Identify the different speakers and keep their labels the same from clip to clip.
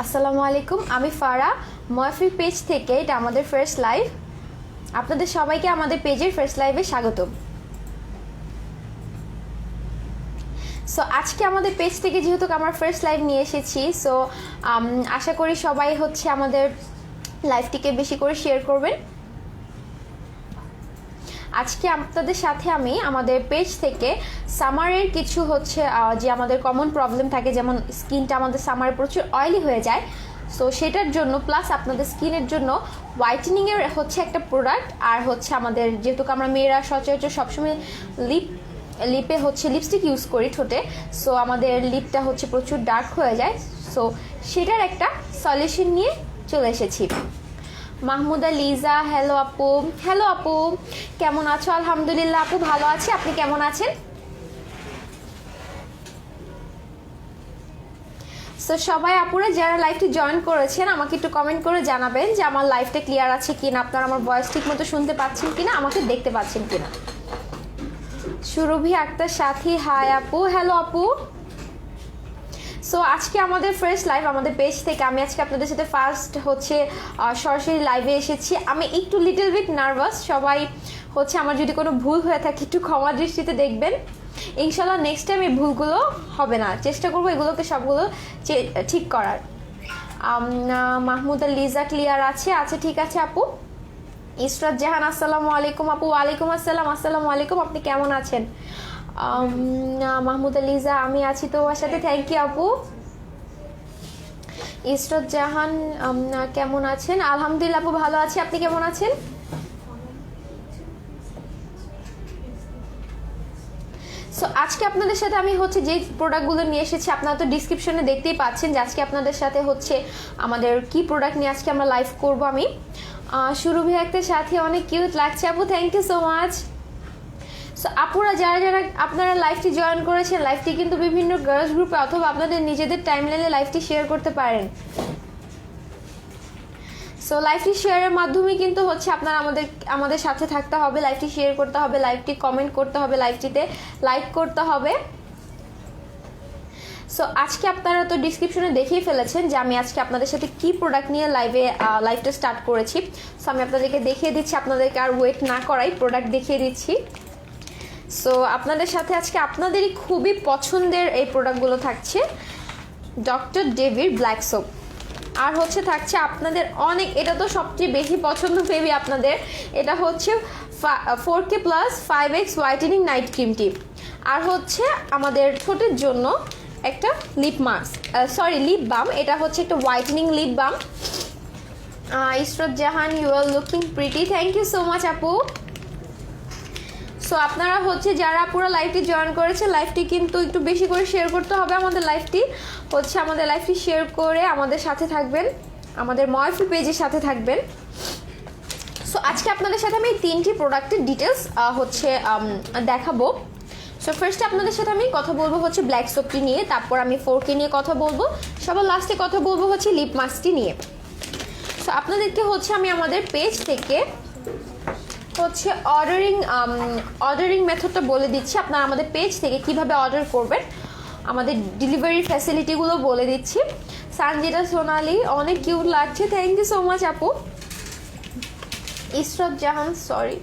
Speaker 1: আসসালামু আলাইকুম, আমি ফারা ময়ফি পেজ থেকে। এটা আমাদের ফার্স্ট লাইভ। আপনাদের সবাইকে আমাদের পেজের ফার্স্ট লাইভে স্বাগতম। সো আজকে আমাদের পেজ থেকে যেহেতু আমার ফার্স্ট লাইভ নিয়ে এসেছি, সো আশা করি সবাই হচ্ছে আমাদের লাইভটিকে বেশি করে শেয়ার করবেন। আজকে আপনাদের সাথে আমি আমাদের পেজ থেকে সামারের কিছু হচ্ছে যে আমাদের কমন প্রবলেম থাকে, যেমন স্কিনটা আমাদের সামারে প্রচুর অয়েলি হয়ে যায়, সো সেটার জন্য প্লাস আপনাদের স্কিনের জন্য হোয়াইটেনিংয়ের হচ্ছে একটা প্রোডাক্ট, আর হচ্ছে আমাদের যেহেতু আমরা মেয়েরা সচরাচর সবসময় লিপে হচ্ছে লিপস্টিক ইউজ করি ঠোঁটে, সো আমাদের লিপটা হচ্ছে প্রচুর ডার্ক হয়ে যায়, সো সেটার একটা সলিউশন নিয়ে চলে এসেছি। মাহমুদা লিজা, হ্যালো আপু, কেমন আছো? আলহামদুলিল্লাহ আপু, ভালো আছি। আপনি কেমন আছেন? সো সবাই আপুরা যারা লাইভটি জয়েন করেছেন আমাকে একটু কমেন্ট করে জানাবেন যে আমার লাইভটা ক্লিয়ার আছে কিনা, আপনারা আমার ভয়েস ঠিক মতো শুনতে পাচ্ছেন কিনা, আমাকে দেখতে পাচ্ছেন কিনা। সুরভি আক্তার সাথী, হাই আপু, হ্যালো আপু। সো আজকে আমাদের ফার্স্ট লাইভ আমাদের পেজ থেকে। আমি আজকে আপনাদের সাথে ফার্স্ট হচ্ছে সরাসরি লাইভে এসেছি। আমি একটু লিটল বিট নার্ভাস, সবাই হচ্ছে আমার যদি কোনো ভুল হয়ে থাকে একটু ক্ষমা দৃষ্টিতে দেখবেন। ইনশাল্লাহ নেক্সট টাইম এই ভুলগুলো হবে না, চেষ্টা করবো এগুলোকে সবগুলো ঠিক করার। মাহমুদা লিজা ক্লিয়ার আছে? আচ্ছা ঠিক আছে আপু। ইসরাত জাহান, আসসালামু আলাইকুম আপু। ওয়ালাইকুম আসসালাম, আসসালামু আলাইকুম। আপনি কেমন আছেন? মাহমুদা লিজা, আমি আছি তোমার সাথে, থ্যাংক ইউ আপু। ইসরাত জাহান কেমন আছেন? আলহামদুলিল্লাহ আপু, ভালো আছি। আপনি কেমন আছেন? সো আজকে আপনাদের সাথে আমি হচ্ছে যে প্রোডাক্টগুলো নিয়ে এসেছি, আপনারা তো ডিসক্রিপশনে দেখতেই পাচ্ছেন যে আজকে আপনাদের সাথে হচ্ছে আমাদের কি প্রোডাক্ট নিয়ে আজকে আমরা লাইভ করব। আমি সুরভি একটা সাথে, অনেক কিউট লাগছে আপু, thank you so much. So আপুরা যারা যারা আপনারা লাইভটি জয়েন করেছেন, লাইভটি কিন্তু বিভিন্ন গার্লস গ্রুপে অথবা আপনাদের নিজেদের টাইমলাইনে লাইভটি শেয়ার করতে পারেন। সো লাইভটি শেয়ারের মাধ্যমে কিন্তু হচ্ছে আপনারা আমাদের সাথে থাকতে হবে, লাইভটি শেয়ার করতে হবে, লাইভটি কমেন্ট করতে হবে, লাইভটিতে লাইক করতে হবে। সো আজকে আপনারা তো ডিসক্রিপশনে দেখেই ফেলেছেন যে আমি আজকে আপনাদের সাথে কি প্রোডাক্ট নিয়ে লাইভটা স্টার্ট করেছি। সো আমি আপনাদেরকে দেখিয়ে দিচ্ছি, আপনাদেরকে আর ওয়েট না করাই প্রোডাক্ট দেখিয়ে দিচ্ছি। সো আপনাদের সাথে আজকে আপনাদেরই খুবই পছন্দের এই প্রোডাক্টগুলো থাকছে। ডক্টর ডেভির ব্ল্যাক সোপ, আর হচ্ছে থাকছে আপনাদের অনেক, এটা তো সবচেয়ে বেশি পছন্দ বেবি আপনাদের, এটা হচ্ছে 4K+ 5X whitening night cream tip, আর হচ্ছে আমাদের ঠোঁটের জন্য একটা লিপ বাম, এটা হচ্ছে একটা whitening lip balm. Israt Jahan, you are looking pretty, thank you so much আপু। সো আপনারা হচ্ছে যারা পুরো লাইভটি জয়েন করেছে, লাইভটি কিন্তু একটু বেশি করে শেয়ার করতে হবে। আমাদের লাইভটি শেয়ার করে আমাদের সাথে থাকবেন, আমাদের ময়ফি পেজের সাথে থাকবেন। সো আজকে আপনাদের সাথে আমি এই 3টি প্রোডাক্টের ডিটেলস হচ্ছে দেখাবো। সো ফার্স্টে আপনাদের সাথে আমি কথা বলবো হচ্ছে ব্ল্যাক সোপটি নিয়ে, তারপর আমি 4K নিয়ে কথা বলবো, সবার লাস্টে কথা বলবো হচ্ছে লিপ মাস্কটি নিয়ে। সো আপনাদেরকে হচ্ছে আমি আমাদের পেজ থেকে হচ্ছে অর্ডারিং মেথডটা বলে দিচ্ছি। আপনারা আমাদের পেজ থেকে কিভাবে অর্ডার করবেন, আমাদের ডেলিভারি ফ্যাসিলিটিগুলো বলে দিচ্ছি। সানজিদা সোনালি, অনেক কিউট লাগছে, থ্যাংক ইউ সো মাচ আপু। ইসরাত জাহান, সরি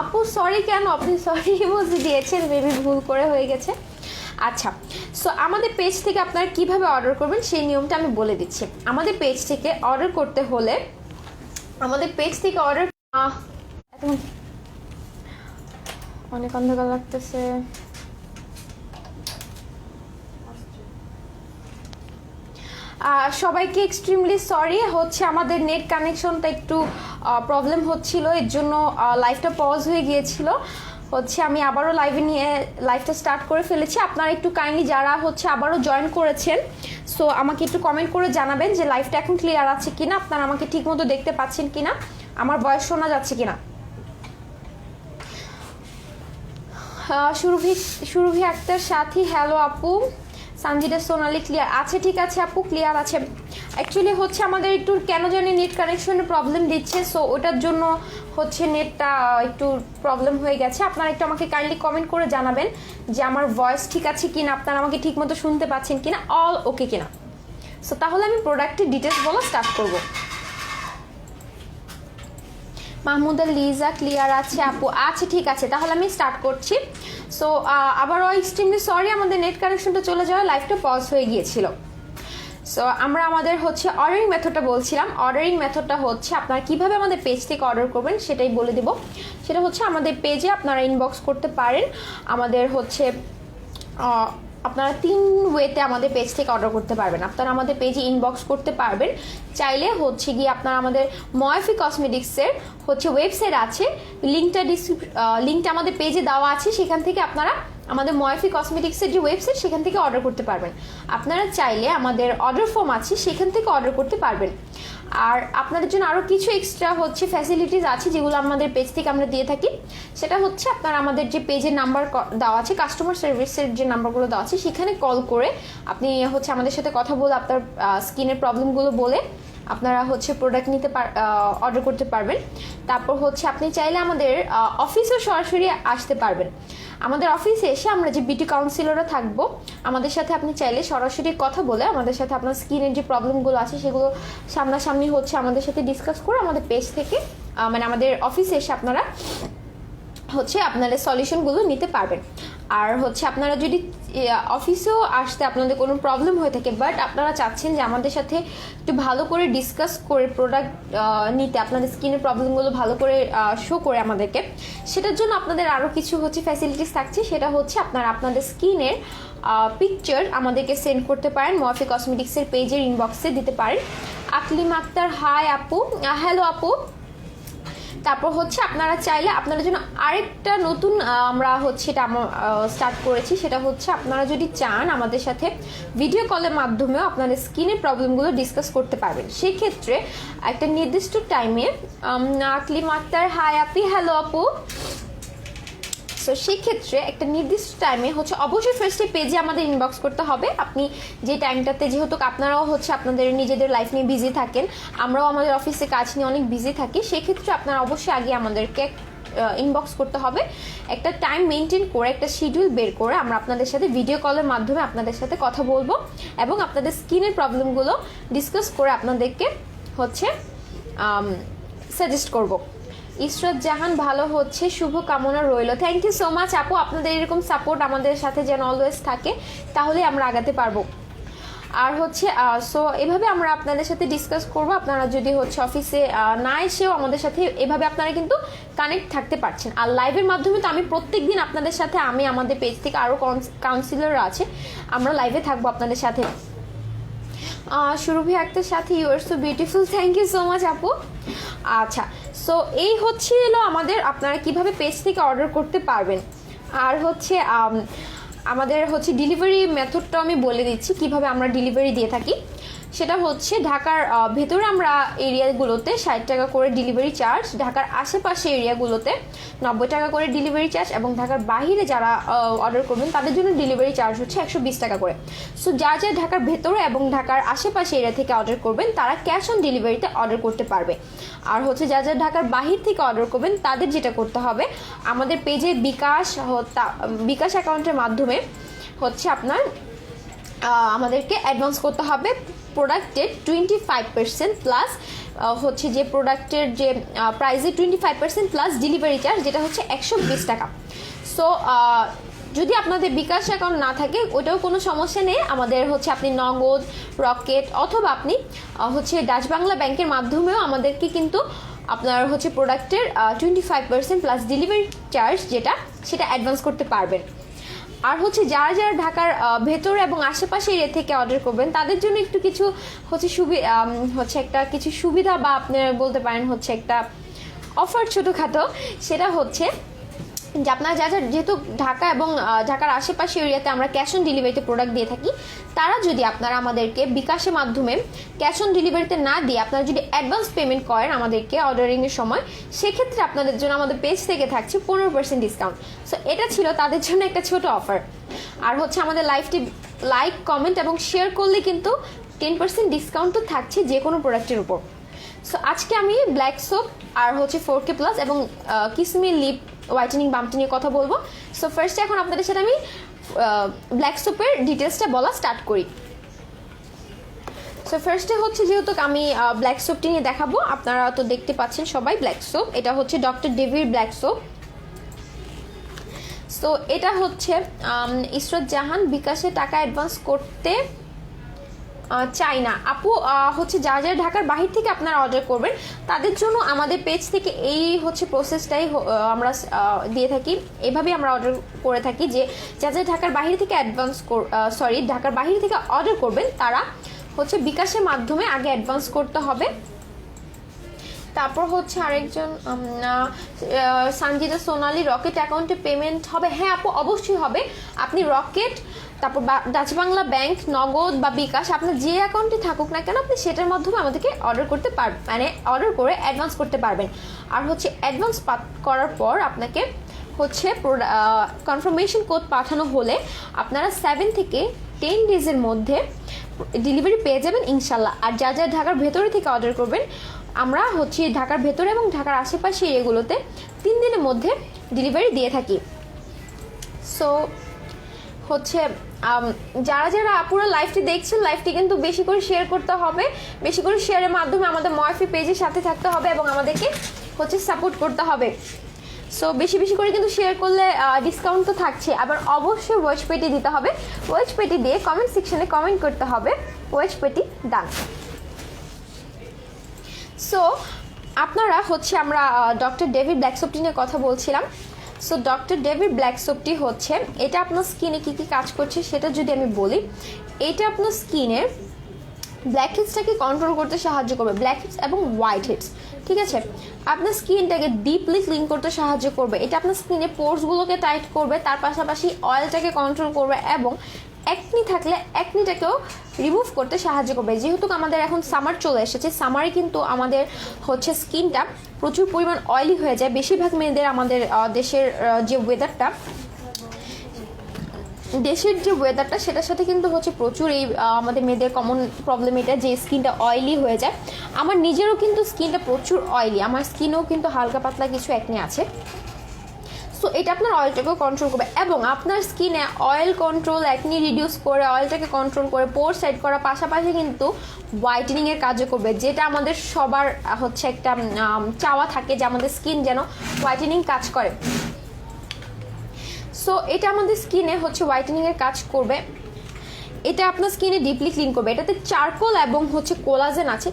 Speaker 1: আপু, সরি কেন? আপনি সরি ইমোজি দিয়েছেন, বেবি ভুল করে হয়ে গেছে। আচ্ছা, সো আমাদের পেজ থেকে আপনারা কিভাবে অর্ডার করবেন সেই নিয়মটা আমি বলে দিচ্ছি। আমাদের পেজ থেকে অর্ডার করতে হলে অনেক অন্ধকার লাগতেছে। সবাইকে এক্সট্রিমলি সরি, হচ্ছে আমাদের নেট কানেকশনটা একটু প্রবলেম হচ্ছিল, এর জন্য লাইভটা পজ হয়ে গিয়েছিল। হচ্ছে আমি আবারও লাইভটা স্টার্ট করে ফেলেছি। আপনারা একটু কাইন্ডলি যারা হচ্ছে আবারও জয়েন করেছেন, সো আমাকে একটু কমেন্ট করে জানাবেন যে লাইভটা এখন ক্লিয়ার আছে কিনা, আপনারা আমাকে ঠিক মতো দেখতে পাচ্ছেন কিনা, আমার ভয়েস শোনা যাচ্ছে কিনা। সুরভি আক্তার সাথী, হ্যালো আপু। সানজিদা সোনালি, ক্লিয়ার আছে? ঠিক আছে আপু, ক্লিয়ার আছে। অ্যাকচুয়ালি হচ্ছে আমাদের একটু কেন জানি নেট কানেকশনের প্রবলেম দিচ্ছে, সো ওটার জন্য হচ্ছে নেটটা একটু প্রবলেম হয়ে গেছে। আপনারা একটু আমাকে কাইন্ডলি কমেন্ট করে জানাবেন যে আমার ভয়েস ঠিক আছে কিনা, আপনারা আমাকে ঠিক মতো শুনতে পাচ্ছেন কিনা, অল ওকে কিনা। সো তাহলে আমি প্রোডাক্টের ডিটেলস বলা স্টার্ট করব। মাহমুদা লিজা ক্লিয়ার আছে আপু? আচ্ছা ঠিক আছে, তাহলে আমি স্টার্ট করছি। সো আবারও এক্সট্রিমলি সরি, আমাদের নেট কানেকশনটা চলে যাওয়ার লাইভটা পজ হয়ে গিয়েছিল। সো আমরা আমাদের হচ্ছে অর্ডারিং মেথডটা বলছিলাম। অর্ডারিং মেথডটা হচ্ছে আপনারা কিভাবে আমাদের পেজ থেকে অর্ডার করবেন সেটাই বলে দেব। সেটা হচ্ছে আমাদের পেজে আপনারা ইনবক্স করতে পারেন। আমাদের হচ্ছে আপনারা 3 ওয়েতে আমাদের পেজ থেকে অর্ডার করতে পারবেন। আপনারা আমাদের পেজে ইনবক্স করতে পারবেন। চাইলে হচ্ছে গিয়ে আপনারা আমাদের ময়ফি কসমেটিক্সের হচ্ছে ওয়েবসাইট আছে, লিঙ্কটা আমাদের পেজে দেওয়া আছে, সেখান থেকে আপনারা আমাদের ময়ফি কসমেটিক্সের যে ওয়েবসাইট সেখান থেকে অর্ডার করতে পারবেন। আপনারা চাইলে আমাদের অর্ডার ফর্ম আছে, সেখান থেকে অর্ডার করতে পারবেন। আর আপনাদের জন্য আরও কিছু এক্সট্রা হচ্ছে ফ্যাসিলিটিস আছে যেগুলো আমাদের পেজ থেকে আমরা দিয়ে থাকি। সেটা হচ্ছে আপনারা আমাদের যে পেজের নাম্বার দেওয়া আছে, কাস্টমার সার্ভিসের যে নাম্বারগুলো দেওয়া আছে, সেখানে কল করে আপনি হচ্ছে আমাদের সাথে কথা বলে আপনার স্কিনের প্রবলেমগুলো বলে আপনারা হচ্ছে প্রোডাক্ট অর্ডার করতে পারবেন। তারপর হচ্ছে আপনি চাইলে আমাদের অফিসেও সরাসরি আসতে পারবেন। আমাদের অফিসে এসে আমরা যে বিউটি কাউন্সিলররা থাকবো, আমাদের সাথে আপনি চাইলে সরাসরি কথা বলে আমাদের সাথে আপনার স্কিনের যে প্রবলেমগুলো আছে সেগুলো সামনাসামনি হচ্ছে আমাদের সাথে ডিসকাস করে আমাদের পেজ থেকে মানে আমাদের অফিসে এসে আপনারা হচ্ছে আপনাদের সলিউশনগুলো নিতে পারবেন। আর হচ্ছে আপনারা যদি অফিসেও আসতে আপনাদের কোনো প্রবলেম হয়ে থাকে, বাট আপনারা চাচ্ছেন যে আমাদের সাথে একটু ভালো করে ডিসকাস করে প্রোডাক্ট নিতে, আপনাদের স্কিনের প্রবলেমগুলো ভালো করে শো করে আমাদেরকে, সেটার জন্য আপনাদের আরও কিছু হচ্ছে ফ্যাসিলিটিস থাকছে। সেটা হচ্ছে আপনারা আপনাদের স্কিনের পিকচার আমাদেরকে সেন্ড করতে পারেন, ময়ফি কসমেটিক্সের পেজের ইনবক্সে দিতে পারেন। আকলিম আক্তার হাই আপু, হ্যালো আপু। তারপর হচ্ছে আপনারা চাইলে আপনাদের জন্য আরেকটা নতুন আমরা হচ্ছে এটা স্টার্ট করেছি। সেটা হচ্ছে আপনারা যদি চান আমাদের সাথে ভিডিও কলের মাধ্যমেও আপনাদের স্কিনের প্রবলেমগুলো ডিসকাস করতে পারবেন। সেক্ষেত্রে একটা নির্দিষ্ট টাইমে আকলিম আক্তার হাই আপি, হ্যালো আপু। সো সেক্ষেত্রে একটা নির্দিষ্ট টাইমে হচ্ছে অবশ্যই ফার্স্টে পেজে আমাদের ইনবক্স করতে হবে। আপনি যে টাইমটাতে, যেহেতু আপনারাও হচ্ছে আপনাদের নিজেদের লাইফ নিয়ে বিজি থাকেন, আমরাও আমাদের অফিসে কাজ নিয়ে অনেক বিজি থাকি, সেক্ষেত্রে আপনারা অবশ্যই আগে আমাদেরকে ইনবক্স করতে হবে। একটা টাইম মেনটেন করে, একটা শিডিউল বের করে আমরা আপনাদের সাথে ভিডিও কলের মাধ্যমে আপনাদের সাথে কথা বলবো এবং আপনাদের স্কিনের প্রবলেমগুলো ডিসকাস করে আপনাদেরকে হচ্ছে সাজেস্ট করবো। ইসরাত জাহান ভালো হচ্ছে, শুভ কামনা রইল। থ্যাংক ইউ সো মাচ আপু, আপনাদের এরকম সাপোর্ট আমাদের সাথে যেন অলওয়েজ থাকে, তাহলে আমরা আগাতে পারবো। আর হচ্ছে সো এভাবে আমরা আপনাদের সাথে ডিসকাস করব। আপনারা যদি হচ্ছে অফিসে না এসেও আমাদের সাথে এভাবে আপনারা কিন্তু কানেক্ট থাকতে পারছেন। আর লাইভের মাধ্যমে তো আমি প্রত্যেকদিন আপনাদের সাথে, আমি আমাদের পেজ থেকে আরও কাউন্সিলর আছে, আমরা লাইভে থাকবো আপনাদের সাথে। সুরভি আক্তার সাথে, you are so beautiful, thank you so much আপু। আচ্ছা, সো এই হচ্ছিল আমাদের আপনারা কিভাবে পেজ থেকে অর্ডার করতে পারবেন। আর হচ্ছে আমাদের হচ্ছে ডেলিভারি মেথডটা আমি বলে দিচ্ছি কিভাবে আমরা ডেলিভারি দিয়ে থাকি। সেটা হচ্ছে ঢাকার ভেতরে আমরা এরিয়াগুলোতে 60 টাকা করে ডেলিভারি চার্জ, ঢাকার আশেপাশে এরিয়াগুলোতে 90 টাকা করে ডেলিভারি চার্জ, এবং ঢাকার বাইরে যারা অর্ডার করবেন তাদের জন্য ডেলিভারি চার্জ হচ্ছে 120 টাকা করে। সো যারা যারা ঢাকার ভেতরে এবং ঢাকার আশেপাশে এরিয়া থেকে অর্ডার করবেন তারা ক্যাশ অন ডেলিভারিতে অর্ডার করতে পারবে। আর হচ্ছে যারা যারা ঢাকার বাহির থেকে অর্ডার করবেন তাদের যেটা করতে হবে, আমাদের পেজে বিকাশ অ্যাকাউন্টের মাধ্যমে হচ্ছে আপনার আমাদেরকে অ্যাডভান্স করতে হবে প্রোডাক্টের 25% প্লাস হচ্ছে যে প্রোডাক্টের যে প্রাইসে 25% প্লাস ডেলিভারি চার্জ, যেটা হচ্ছে 120 টাকা। সো যদি আপনাদের বিকাশ অ্যাকাউন্ট না থাকে ওটাও কোনো সমস্যা নেই, আমাদের হচ্ছে আপনি নগদ, রকেট অথবা আপনি হচ্ছে ডাচ বাংলা ব্যাংকের মাধ্যমেও আমাদেরকে কিন্তু আপনার হচ্ছে প্রোডাক্টের 25% প্লাস ডেলিভারি চার্জ যেটা, সেটা অ্যাডভান্স করতে পারবেন। আর হচ্ছে যারা যারা ঢাকার ভেতর এবং আশেপাশে এরিয়া থেকে অর্ডার করবেন তাদের জন্য একটু কিছু হচ্ছে কিছু সুবিধা বা আপনি বলতে পারেন হচ্ছে একটা অফার ছোটোখাটো। সেটা হচ্ছে যে আপনারা যেহেতু ঢাকা এবং ঢাকার আশেপাশে এরিয়াতে আমরা ক্যাশ অন ডেলিভারিতে প্রোডাক্ট দিয়ে থাকি, তারা যদি আপনারা আমাদেরকে বিকাশের মাধ্যমে ক্যাশ অন ডেলিভারিতে না দিয়ে আপনারা যদি অ্যাডভান্স পেমেন্ট করেন আমাদেরকে অর্ডারিংয়ের সময়, সেক্ষেত্রে আপনাদের জন্য আমাদের পেজ থেকে থাকছে 15% ডিসকাউন্ট। সো এটা ছিল তাদের জন্য একটা ছোট অফার। আর হচ্ছে আমাদের লাইভটি লাইক, কমেন্ট এবং শেয়ার করলে কিন্তু 10% ডিসকাউন্ট তো থাকছে যে কোনো প্রোডাক্টের উপর। সো আজকে আমি ব্ল্যাক সোপ আর হচ্ছে 4K প্লাস এবং কিসমি লিপ হোয়াইটেনিং বামটি নিয়ে কথা বলবো। সো ফার্স্টে এখন আপনাদের সাথে আমি ব্ল্যাক সোপের ডিটেলসটা বলা স্টার্ট করি। সো ফার্স্টে হচ্ছে যেহেতু আমি ব্ল্যাক সোপটি নিয়ে দেখাবো, আপনারা তো দেখতে পাচ্ছেন সবাই ব্ল্যাক সোপ। এটা হচ্ছে ডক্টর ডেভির ব্ল্যাক সোপ। সো এটা হচ্ছে ইসরত জাহান বিকাশে টাকা অ্যাডভান্স করতে চাই না আপু, হচ্ছে যারা যারা ঢাকার বাহির থেকে আপনারা অর্ডার করবেন তাদের জন্য আমাদের পেজ থেকে এই হচ্ছে প্রসেসটাই আমরা দিয়ে থাকি। এভাবেই আমরা অর্ডার করে থাকি যে যারা ঢাকার বাহির থেকে ঢাকার বাহির থেকে অর্ডার করবেন তারা হচ্ছে বিকাশের মাধ্যমে আগে অ্যাডভান্স করতে হবে। তারপর হচ্ছে আরেকজন সঞ্জিদা সোনালি রকেট অ্যাকাউন্টে পেমেন্ট হবে। হ্যাঁ আপু অবশ্যই হবে। আপনি রকেট, তারপর ডাচ বাংলা ব্যাংক, নগদ বা বিকাশ, আপনার যে অ্যাকাউন্টে থাকুক না কেন আপনি সেটার মাধ্যমে আমাদেরকে অর্ডার করতে পারবেন, মানে অর্ডার করে অ্যাডভান্স করতে পারবেন। আর হচ্ছে অ্যাডভান্স করার পর আপনাকে হচ্ছে কনফার্মেশন কোড পাঠানো হলে আপনারা 7 থেকে 10 ডেজের মধ্যে ডেলিভারি পেয়ে যাবেন ইনশাল্লাহ। আর যা যা ঢাকার ভেতরে থেকে অর্ডার করবেন, আমরা হচ্ছে ঢাকার ভেতরে এবং ঢাকার আশেপাশে এগুলোতে 3 দিনের মধ্যে ডেলিভারি দিয়ে থাকি। সো হচ্ছে যারা যারা আপুরা লাইভটি দেখছেন, লাইভটি কিন্তু বেশি করে শেয়ার করতে হবে। বেশি করে শেয়ারের মাধ্যমে আমাদের ময়ফি পেজের সাথে থাকতে হবে এবং আমাদেরকে হচ্ছে সাপোর্ট করতে হবে। সো বেশি বেশি করে কিন্তু শেয়ার করলে ডিসকাউন্ট তো থাকছে। আবার অবশ্যই ওয়েজ পেটি দিতে হবে। ওয়েজ পেটি দিয়ে কমেন্ট সেকশনে কমেন্ট করতে হবে ওয়েজ পেটি ডান। সো আপনারা হচ্ছে আমরা ডক্টর ডেভিড ব্ল্যাক সোপটি নিয়ে কথা বলছিলাম। সো ডক্টর ডেভিড ব্ল্যাক সোপটি হচ্ছে, এটা আপনার স্কিনে কী কী কাজ করছে সেটা যদি আমি বলি, এটা আপনার স্কিনের ব্ল্যাক হেডসটাকে কন্ট্রোল করতে সাহায্য করবে, ব্ল্যাক হেডস এবং হোয়াইট হেডস, ঠিক আছে। আপনার স্কিনটাকে ডিপলি ক্লিন করতে সাহায্য করবে। এটা আপনার স্কিনে পোর্সগুলোকে টাইট করবে, তার পাশাপাশি অয়েলটাকে কন্ট্রোল করবে এবং একনি থাকলে একনিটাকেও রিমুভ করতে সাহায্য করবে। যেহেতু আমাদের এখন সামার চলে এসেছে, সামারে কিন্তু আমাদের হচ্ছে স্কিনটা প্রচুর পরিমাণ অয়েলি হয়ে যায়। বেশিরভাগ মেয়েদের আমাদের দেশের যে ওয়েদারটা সেটার সাথে কিন্তু হচ্ছে প্রচুর এই আমাদের মেয়েদের কমন প্রবলেম এটা যে স্কিনটা অয়েলি হয়ে যায়। আমার নিজেরও কিন্তু স্কিনটা প্রচুর অয়েলি, আমার স্কিনেও কিন্তু হালকা পাতলা কিছু একনি আছে। সো এটা আপনার অয়েলটাকেও কন্ট্রোল করবে এবং আপনার স্কিনে অয়েল কন্ট্রোল, একনি রিডিউস করে অয়েলটাকে কন্ট্রোল করে পোর সাইড করার পাশাপাশি কিন্তু হোয়াইটেনিংয়ের কাজও করবে, যেটা আমাদের সবার হচ্ছে একটা চাওয়া থাকে যে আমাদের স্কিন যেন হোয়াইটেনিং কাজ করে। সো এটা আমাদের স্কিনে হচ্ছে হোয়াইটেনিংয়ের কাজ করবে। এটা আপনার স্কিনে ডিপলি ক্লিন করবে। এটাতে চারকোল এবং হচ্ছে কোলাজেন আছে,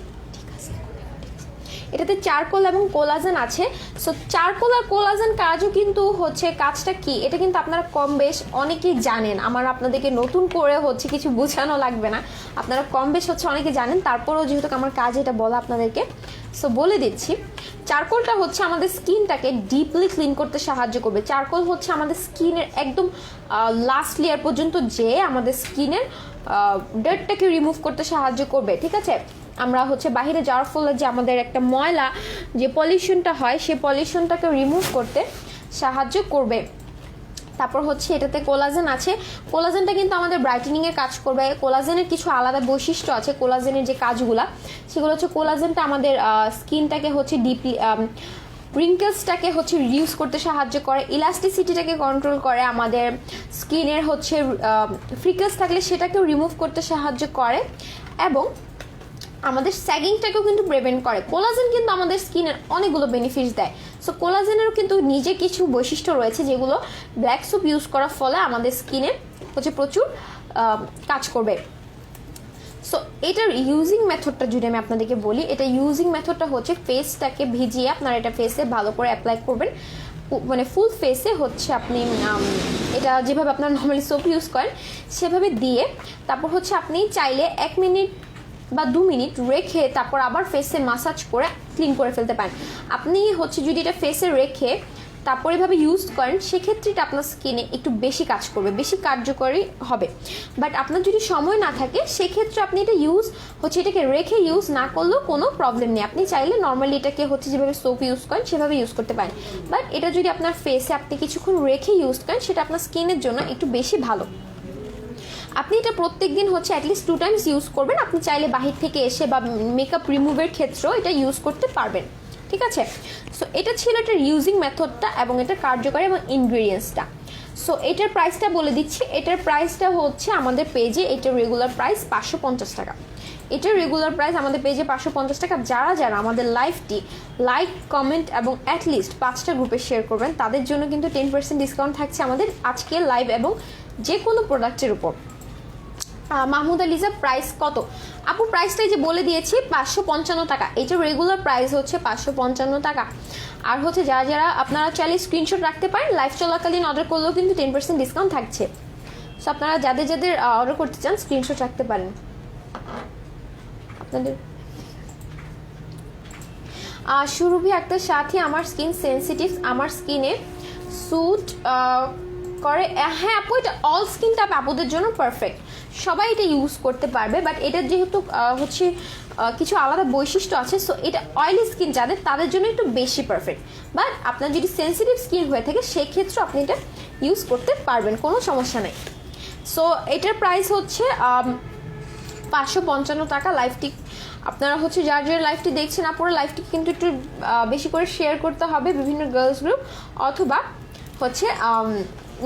Speaker 1: এটাতে চারকোল এবং কোলাজেন আছে। সো চারকোল আর কোলাজেন কাজও কিন্তু হচ্ছে, কাজটা কি এটা কিন্তু আপনারা কম বেশ অনেকেই জানেন। আমার আপনাদেরকে নতুন করে হচ্ছে কিছু বোঝানো লাগবে না, আপনারা কম বেশ হচ্ছে অনেকে জানেন। তারপরেও যেহেতু আমার কাজ এটা বলা আপনাদেরকে, সো বলে দিচ্ছি। চারকোলটা হচ্ছে আমাদের স্কিনটাকে ডিপলি ক্লিন করতে সাহায্য করবে। চারকোল হচ্ছে আমাদের স্কিনের একদম লাস্ট লেয়ার পর্যন্ত যে আমাদের স্কিনের ডার্টটাকে রিমুভ করতে সাহায্য করবে, ঠিক আছে। আমরা হচ্ছে বাইরে যাওয়ার ফলে যে আমাদের একটা ময়লা যে পলিউশনটা হয়, সেই পলিউশনটাকে রিমুভ করতে সাহায্য করবে। তারপর হচ্ছে এটাতে কোলাজেন আছে। কোলাজেনটা কিন্তু আমাদের ব্রাইটেনিংয়ের কাজ করবে। কোলাজেনের কিছু আলাদা বৈশিষ্ট্য আছে, কোলাজেনের যে কাজগুলা সেগুলো হচ্ছে, কোলাজেনটা আমাদের স্কিনটাকে হচ্ছে ডিপলি রিঙ্কেলসটাকে হচ্ছে রিডিউস করতে সাহায্য করে, ইলাস্টিসিটিটাকে কন্ট্রোল করে, আমাদের স্কিনের হচ্ছে ফ্রিকেলস থাকলে সেটাকেও রিমুভ করতে সাহায্য করে এবং আমাদের স্যাগিংটাকেও কিন্তু প্রিভেন্ট করে। কোলাজেন কিন্তু আমাদের স্কিনের অনেকগুলো বেনিফিটস দেয়। সো কোলাজেনেরও কিন্তু নিজে কিছু বৈশিষ্ট্য রয়েছে যেগুলো ব্ল্যাক সোপ ইউজ করার ফলে আমাদের স্কিনে হচ্ছে প্রচুর কাজ করবে। সো এটার ইউজিং মেথডটা যদি আমি আপনাদেরকে বলি, এটা ইউজিং মেথডটা হচ্ছে ফেসটাকে ভিজিয়ে আপনারা এটা ফেসে ভালো করে অ্যাপ্লাই করবেন, মানে ফুল ফেসে হচ্ছে আপনি এটা যেভাবে আপনারা নর্মালি সোপ ইউজ করেন সেভাবে দিয়ে, তারপর হচ্ছে আপনি চাইলে 1 মিনিট বা 2 মিনিট রেখে তারপর আবার ফেসে মাসাজ করে ক্লিন করে ফেলতে পারেন। আপনি হচ্ছে যদি এটা ফেসে রেখে তারপর এভাবে ইউজ করেন সেক্ষেত্রে এটা আপনার স্কিনে একটু বেশি কাজ করবে, বেশি কার্যকরী হবে। বাট আপনার যদি সময় না থাকে সেক্ষেত্রে আপনি এটা এটাকে রেখে ইউজ না করলেও কোনো প্রবলেম নেই। আপনি চাইলে নর্মালি এটাকে হচ্ছে যেভাবে সোপ ইউজ করেন সেভাবে ইউজ করতে পারেন। বাট এটা যদি আপনার ফেসে আপনি কিছুক্ষণ রেখে ইউজ করেন সেটা আপনার স্কিনের জন্য একটু বেশি ভালো। আপনি এটা প্রত্যেকদিন হচ্ছে অ্যাটলিস্ট 2 টাইমস ইউজ করবেন। আপনি চাইলে বাহির থেকে এসে বা মেকআপ রিমুভের ক্ষেত্রেও এটা ইউজ করতে পারবেন, ঠিক আছে। সো এটা ছিল এটার ইউজিং মেথডটা এবং এটা কার্যকরী এবং ইনগ্রিডিয়েন্টসটা। সো এটার প্রাইসটা বলে দিচ্ছি, এটার প্রাইসটা হচ্ছে আমাদের পেজে এটার রেগুলার প্রাইস 550 টাকা। এটার রেগুলার প্রাইস আমাদের পেজে 550 টাকা। যারা যারা আমাদের লাইভটি লাইক, কমেন্ট এবং অ্যাটলিস্ট 5টা গ্রুপে শেয়ার করবেন তাদের জন্য কিন্তু 10% ডিসকাউন্ট থাকছে আমাদের আজকে লাইভ এবং যে কোনো প্রোডাক্টের উপর। মাহমুদা লিজা প্রাইস কত? আপু প্রাইসটাই যে বলে দিয়েছি 555 টাকা। এটার রেগুলার প্রাইস হচ্ছে 555 টাকা। আর হচ্ছে যারা যারা আপনারা চাইলে স্ক্রিনশট রাখতে পারেন, লাইভ চলাকালীন অর্ডার করলেও কিন্তু 10% ডিসকাউন্ট থাকছে। সো আপনারা যাদের যাদের অর্ডার করতে চান স্ক্রিনশট রাখতে পারেন। আপনাদের সুরভি আক্তার সাথী, আমার স্কিন সেন্সিটিভ, আমার স্কিনে স্যুট করে। হ্যাঁ আপু, এটা অল স্কিন টাইপ আপুদের জন্য পারফেক্ট, সবাই এটা ইউজ করতে পারবে। বাট এটার যেহেতু হচ্ছে কিছু আলাদা বৈশিষ্ট্য আছে, সো এটা অয়েলি স্কিন যাদের তাদের জন্য একটু বেশি পারফেক্ট। বাট আপনার যদি সেন্সিটিভ স্কিন হয়ে থাকে সেক্ষেত্রে আপনি এটা ইউজ করতে পারবেন, কোনো সমস্যা নেই। সো এটার প্রাইস হচ্ছে 555 টাকা। লাইভটি আপনারা হচ্ছে যার যারা লাইভটি দেখছেন আপনারা লাইভটি কিন্তু একটু বেশি করে শেয়ার করতে হবে বিভিন্ন গার্লস গ্রুপ অথবা হচ্ছে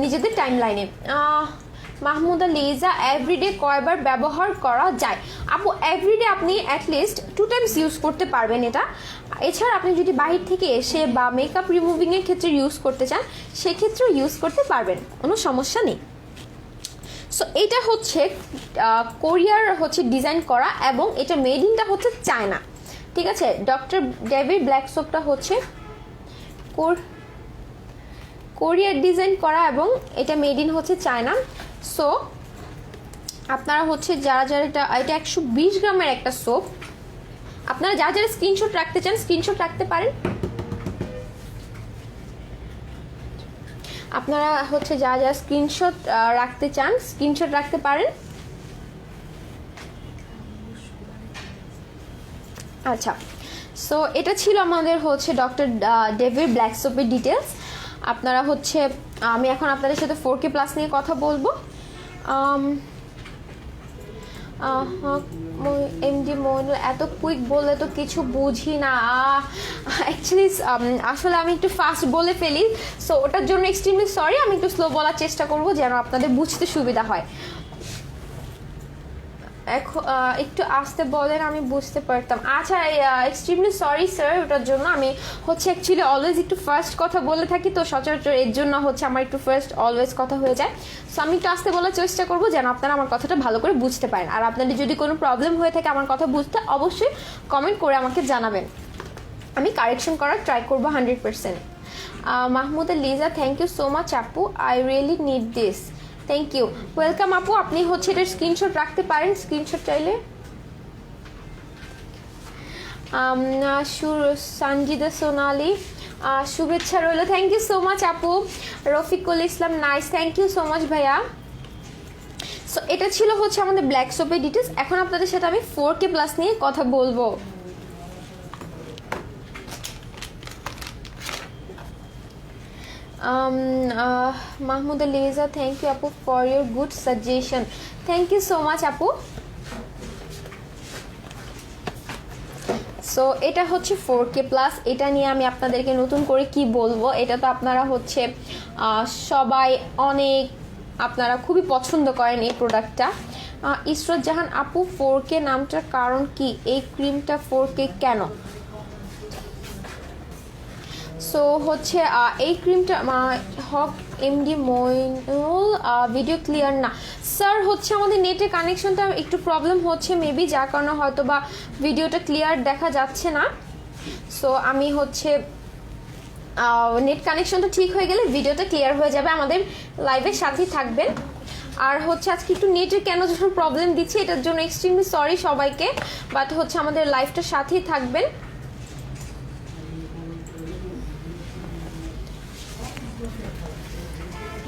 Speaker 1: নিজেদের টাইম লাইনে। মাহমুদা লিজা, এভরিডে কয়বার ব্যবহার করা যায়? আপু এভরিডে আপনি অ্যাটলিস্ট 2 টাইমস ইউজ করতে পারবেন এটা। এছাড়া আপনি যদি বাহির থেকে এসে বা মেকআপ রিমুভিংয়ের ক্ষেত্রে ইউজ করতে চান সেক্ষেত্রেও ইউজ করতে পারবেন, কোনো সমস্যা নেই। সো এটা হচ্ছে কোরিয়ার হচ্ছে ডিজাইন করা এবং এটা মেড ইনটা হচ্ছে চায়না, ঠিক আছে। ডক্টর ডেভিড ব্ল্যাক সোপটা হচ্ছে কোরিয়ার ডিজাইন করা এবং এটা মেড ইন হচ্ছে চায়না। সো আপনারা হচ্ছে যারা যারা এটা 120 গ্রামের একটা সোপ, আপনারা যারা যারা স্ক্রিনশট রাখতে চান স্ক্রিনশট রাখতে পারেন। আপনারা হচ্ছে যারা যারা স্ক্রিনশট রাখতে চান স্ক্রিনশট রাখতে পারেন। আচ্ছা, সো এটা ছিল আমাদের হচ্ছে ডক্টর ডেভিড ব্ল্যাক সোপের ডিটেলস। আপনারা হচ্ছে আমি এখন আপনাদের সাথে 4K প্লাস নিয়ে কথা বলবো। এমডি মইনুল, এত কুইক বললে তো কিছু বুঝি না অ্যাকচুয়ালি। আসলে আমি একটু ফাস্ট বলে ফেলি, সো ওটার জন্য এক্সট্রিমলি সরি। আমি একটু স্লো বলার চেষ্টা করব যেন আপনাদের বুঝতে সুবিধা হয়। এখন একটু আসতে বলেন, আমি বুঝতে পারতাম। আচ্ছা, এক্সট্রিমলি সরি স্যার, ওটার জন্য আমি হচ্ছে অ্যাকচুয়ালি অলওয়েজ একটু ফার্স্ট কথা বলে থাকি, তো সচরাচর এর জন্য হচ্ছে আমার একটু ফার্স্ট অলওয়েজ কথা হয়ে যায়। সো আমি একটু আসতে বলার চেষ্টা করবো যেন আপনারা আমার কথাটা ভালো করে বুঝতে পারেন। আর আপনাদের যদি কোনো প্রবলেম হয়ে থাকে আমার কথা বুঝতে, অবশ্যই কমেন্ট করে আমাকে জানাবেন, আমি কারেকশন করার ট্রাই করবো 100%। Mahmuda Liza, thank you so much আপু, I really need this. Thank you, welcome আপু। আপনি হচ্ছে এটার স্ক্রিনশট রাখতে পারেন, স্ক্রিনশট চাইলে। সঞ্জিদা সোনালি, শুভেচ্ছা রইল, থ্যাংক ইউ সো মাচ আপু। Rafiqul Islam, nice, thank you so much ভাইয়া। সো এটা ছিল হচ্ছে আমাদের ব্ল্যাক সোপের ডিটেলস। এখন আপনাদের সাথে আমি 4K প্লাস নিয়ে কথা বলবো। মাহমুদা লিজা, থ্যাংক ইউ আপু for your good suggestion. Thank you so much আপু। সো এটা হচ্ছে 4K প্লাস। এটা নিয়ে আমি আপনাদেরকে নতুন করে কি বলবো, এটা তো আপনারা হচ্ছে সবাই অনেক আপনারা খুবই পছন্দ করেন এই প্রোডাক্টটা। ইসরত জাহান আপু, 4K নামটার কারণ কি? এই ক্রিমটা 4K কেন? সো হচ্ছে এই ক্রিমটা হক এমডি মইনুল, ভিডিও ক্লিয়ার না স্যার। হচ্ছে আমাদের নেটের কানেকশনটা একটু প্রবলেম হচ্ছে মেবি, যার কারণে হয়তো বা ভিডিওটা ক্লিয়ার দেখা যাচ্ছে না। সো আমি হচ্ছে নেট কানেকশনটা ঠিক হয়ে গেলে ভিডিওটা ক্লিয়ার হয়ে যাবে। আমাদের লাইভের সাথেই থাকবেন। আর হচ্ছে আজকে একটু নেটের কেন যখন প্রবলেম দিচ্ছে এটার জন্য এক্সট্রিমলি সরি সবাইকে, বাট হচ্ছে আমাদের লাইভটার সাথেই থাকবেন।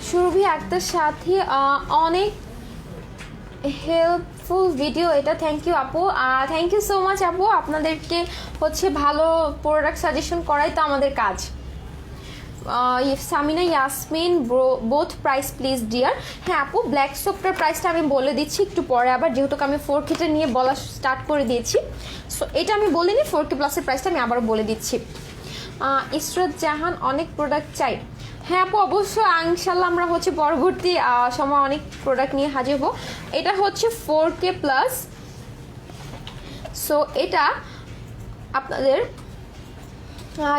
Speaker 1: সুরভি আক্তার সাথে অনেক হেল্পফুল ভিডিও এটা, থ্যাংক ইউ আপু। থ্যাংক ইউ সো মাচ আপু। আপনাদেরকে হচ্ছে ভালো প্রোডাক্ট সাজেশন করাই তো আমাদের কাজ। Samina Yasmin, both price please deer. হ্যাঁ আপু, ব্ল্যাক সোপটার প্রাইসটা আমি বলে দিচ্ছি একটু পরে, আবার যেহেতু আমি 4K নিয়ে বলা স্টার্ট করে দিয়েছি। সো এটা আমি বলিনি, 4K প্লাসের প্রাইসটা আমি আবারও বলে দিচ্ছি। ইসরত জাহান, অনেক প্রোডাক্ট চাই। হ্যাঁ আপু অবশ্যই, ইনশাল্লাহ আমরা হচ্ছে পরবর্তী সময় অনেক প্রোডাক্ট নিয়ে হাজির হবো। এটা হচ্ছে 4K প্লাস। সো এটা আপনাদের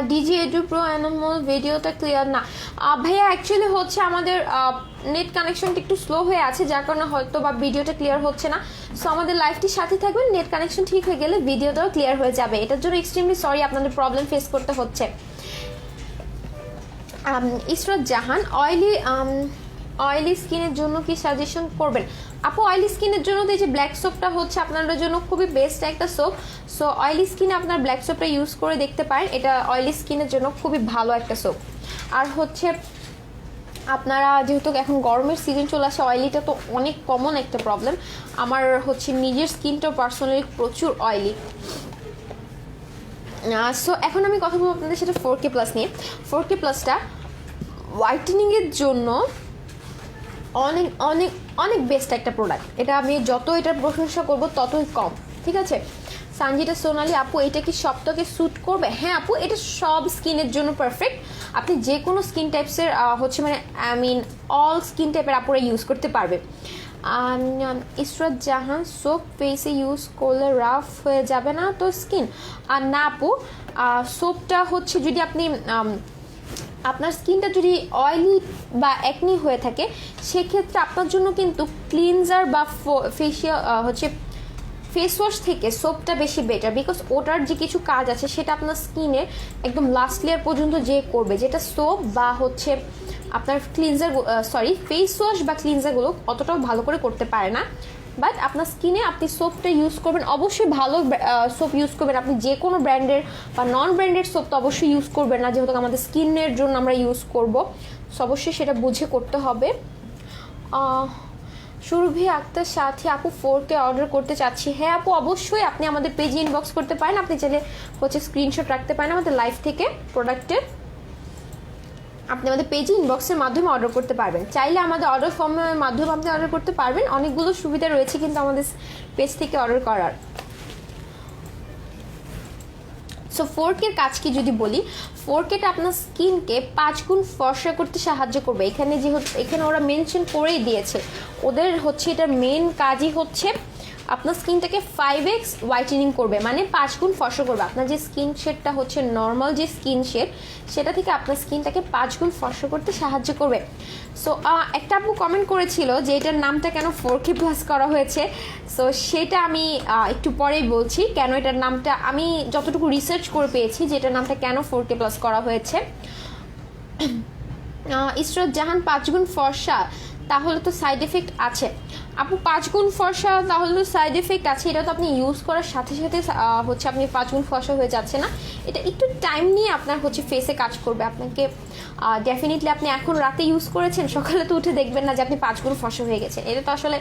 Speaker 1: ডিজি এডু প্রো অ্যানিমল ভিডিওটা ক্লিয়ার না ভাইয়া, অ্যাকচুয়ালি হচ্ছে আমাদের নেট কানেকশনটা একটু স্লো হয়ে আছে, যার কারণে হয়তো বা ভিডিওটা ক্লিয়ার হচ্ছে না। সো আমাদের লাইভটির সাথে থাকবেন, নেট কানেকশন ঠিক হয়ে গেলে ভিডিওটাও ক্লিয়ার হয়ে যাবে। এটার জন্য এক্সট্রিমলি সরি আপনাদের প্রবলেম ফেস করতে হচ্ছে। ইসরাত জাহান, অয়েলি স্কিনের জন্য কি সাজেশন করবেন? আপু অয়েলি স্কিনের জন্য তো এই যে ব্ল্যাক সোপটা হচ্ছে আপনাদের জন্য খুবই বেস্ট একটা সোপ। সো অয়েলি স্কিনে আপনার ব্ল্যাক সোপটা ইউজ করে দেখতে পারেন, এটা অয়েলি স্কিনের জন্য খুবই ভালো একটা সোপ। আর হচ্ছে আপনারা যেহেতু এখন গরমের সিজন চলে আসে, অয়েলিটা তো অনেক কমন একটা প্রবলেম। আমার হচ্ছে নিজের স্কিনটাও পার্সোনালি প্রচুর অয়েলি। সো এখন আমি কথা বলবো আপনাদের সেটা 4K প্লাস নিয়ে। 4K প্লাসটা হোয়াইটেনিংয়ের জন্য অনেক অনেক অনেক বেস্ট একটা প্রোডাক্ট। এটা আমি যত এটার প্রশংসা করবো ততই কম, ঠিক আছে? সানজিদা সোনালি আপু, এটা কি সবটাকে স্যুট করবে? হ্যাঁ আপু, এটা সব স্কিনের জন্য পারফেক্ট। আপনি যে কোনো স্কিন টাইপসের হচ্ছে মানে অল স্কিন টাইপের আপুরা ইউজ করতে পারবে। ইসরাত জাহান, সোপ ফেসে ইউজ করলে রাফ হয়ে যাবে না তো স্কিন? আর না আপু, সোপটা হচ্ছে যদি আপনি আপনার স্কিনটা যদি অয়েলি বা একনি হয়ে থাকে, সেক্ষেত্রে আপনার জন্য কিন্তু ক্লিনজার বা ফেসিয়াল হচ্ছে ফেস ওয়াশ থেকে সোপটা বেশি বেটার, বিকজ ওটার যে কিছু কাজ আছে সেটা আপনার স্কিনের একদম লাস্ট লেয়ার পর্যন্ত যে করবে, যেটা সোপ বা হচ্ছে আপনার ক্লিনজার ফেস ওয়াশ বা ক্লিনজারগুলো অতটাও ভালো করে করতে পারে না। বাট আপনার স্কিনে আপনি সোপটা ইউজ করবেন, অবশ্যই ভালো সোপ ইউজ করবেন। আপনি যে কোনো ব্র্যান্ডের বা নন ব্র্যান্ডেড সোপ তো অবশ্যই ইউজ করবেন না, যেহেতু আমাদের স্কিনের জন্য আমরা ইউজ করব। সো অবশ্যই সেটা বুঝে করতে হবে। সুরভি আক্তার সাথী আপু, 4K অর্ডার করতে চাচ্ছি। হ্যাঁ আপু অবশ্যই, আপনি আমাদের পেজে ইনবক্স করতে পারেন, আপনি চাইলে হচ্ছে স্ক্রিনশট রাখতে পারেন আমাদের লাইভ থেকে প্রোডাক্টের। আপনি আমাদের পেজে ইনবক্সের মাধ্যমে অর্ডার করতে পারবেন, চাইলে আমাদের অর্ডার ফর্মের মাধ্যমে আপনি অর্ডার করতে পারবেন। অনেকগুলো সুবিধা রয়েছে কিন্তু আমাদের পেজ থেকে অর্ডার করার। সো 4K কাজ কি যদি বলি, 4Kটা আপনার স্কিনকে 5 গুণ ফর্সা করতে সাহায্য করবে। এখানে ওরা মেনশন করেই দিয়েছে, ওদের হচ্ছে এটার মেন কাজই হচ্ছে আপনার স্কিনটাকে 5x হোয়াইটেনিং করবে, মানে 5 গুণ ফর্সা করবে। আপনার যে স্কিন শেডটা হচ্ছে নর্মাল যে স্কিন শেড, সেটা থেকে আপনার স্কিনটাকে 5 গুণ ফর্সা করতে সাহায্য করবে। সো একটা আপু কমেন্ট করেছিল যে এটার নামটা কেন 4K প্লাস করা হয়েছে। সো সেটা আমি একটু পরেই বলছি, কেন এটার নামটা আমি যতটুকু রিসার্চ করে পেয়েছি যে এটার নামটা কেন 4K প্লাস করা হয়েছে। ইসরাত জাহান, 5 গুণ ফর্সা তাহলে তো সাইড এফেক্ট আছে? আপু 5 গুণ ফর্সা তাহলে তো সাইড এফেক্ট আছে, এটা তো আপনি ইউজ করার সাথে সাথে হচ্ছে আপনি 5 গুণ ফর্সা হয়ে যাচ্ছে না। এটা একটু টাইম নিয়ে আপনার হচ্ছে ফেসে কাজ করবে। আপনাকে ডেফিনেটলি আপনি এখন রাতে ইউজ করেছেন, সকালে তো উঠে দেখবেন না যে আপনি 5 গুণ ফর্সা হয়ে গেছেন, এটা তো আসলে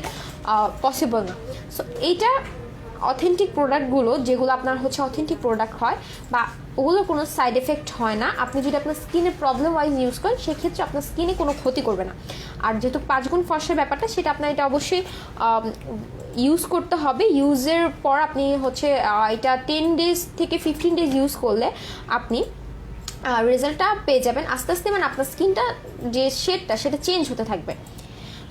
Speaker 1: পসিবল না। সো এইটা অথেন্টিক প্রোডাক্টগুলো যেগুলো আপনার হচ্ছে অথেন্টিক প্রোডাক্ট হয় বা ওগুলো কোনো সাইড এফেক্ট হয় না, আপনি যদি আপনার স্কিনের প্রবলেম ওয়াইজ ইউজ করেন সেক্ষেত্রে আপনার স্কিনে কোনো ক্ষতি করবে না। আর যেহেতু 5 গুণ ফর্সার ব্যাপারটা, সেটা আপনার এটা অবশ্যই ইউজ করতে হবে। ইউজের পর আপনি হচ্ছে এটা 10 ডেজ থেকে 15 ডেজ ইউজ করলে আপনি রেজাল্টটা পেয়ে যাবেন আস্তে আস্তে, মানে আপনার স্কিনটা যে শেডটা সেটা চেঞ্জ হতে থাকবে।